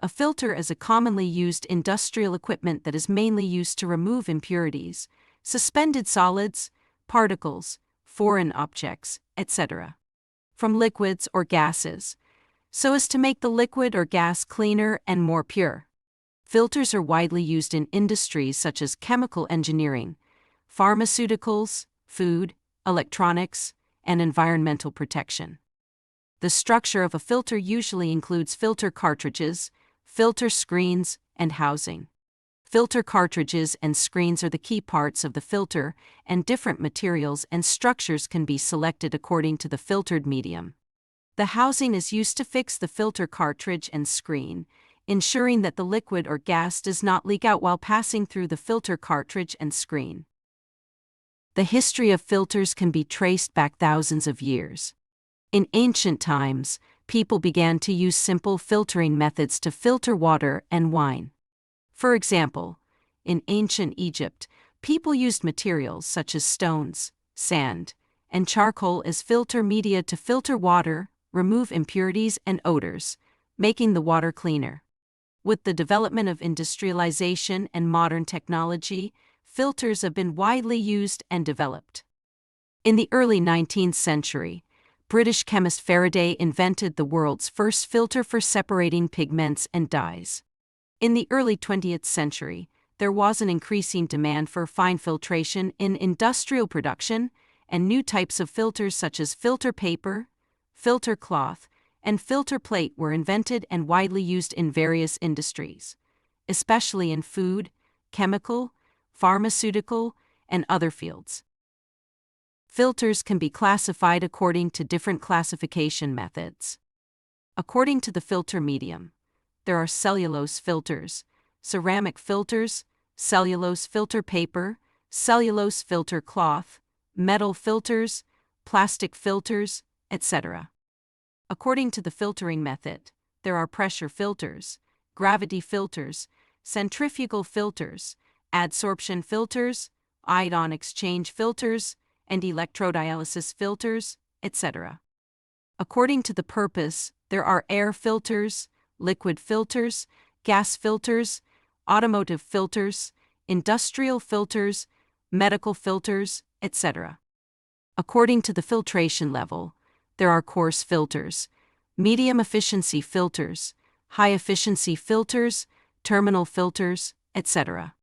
A filter is a commonly used industrial equipment that is mainly used to remove impurities, suspended solids, particles, foreign objects, etc., from liquids or gases, so as to make the liquid or gas cleaner and more pure. Filters are widely used in industries such as chemical engineering, pharmaceuticals, food, electronics, and environmental protection. The structure of a filter usually includes filter cartridges, filter screens, and housing. Filter cartridges and screens are the key parts of the filter, and different materials and structures can be selected according to the filtered medium. The housing is used to fix the filter cartridge and screen, ensuring that the liquid or gas does not leak out while passing through the filter cartridge and screen. The history of filters can be traced back thousands of years. In ancient times, people began to use simple filtering methods to filter water and wine. For example, in ancient Egypt, people used materials such as stones, sand, and charcoal as filter media to filter water, remove impurities and odors, making the water cleaner. With the development of industrialization and modern technology, filters have been widely used and developed. In the early 19th century, British chemist Faraday invented the world's first filter for separating pigments and dyes. In the early 20th century, there was an increasing demand for fine filtration in industrial production, and new types of filters such as filter paper, filter cloth, and filter plate were invented and widely used in various industries, especially in food, chemical, pharmaceutical, and other fields. Filters can be classified according to different classification methods. According to the filter medium, there are cellulose filters, ceramic filters, cellulose filter paper, cellulose filter cloth, metal filters, plastic filters, etc. According to the filtering method, there are pressure filters, gravity filters, centrifugal filters, adsorption filters, ion exchange filters, and electrodialysis filters, etc. According to the purpose, there are air filters, liquid filters, gas filters, automotive filters, industrial filters, medical filters, etc. According to the filtration level, there are coarse filters, medium efficiency filters, high efficiency filters, terminal filters, etc.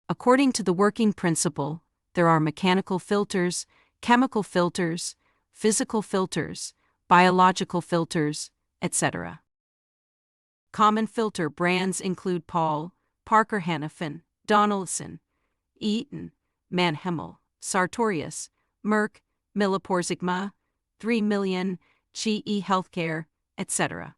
According to the working principle, there are mechanical filters, chemical filters, physical filters, biological filters, etc. Common filter brands include Paul, Parker Hannifin, Donaldson, Eaton, Mannheimer, Sartorius, Merck, Millipore Sigma, 3 million, GE Healthcare, etc.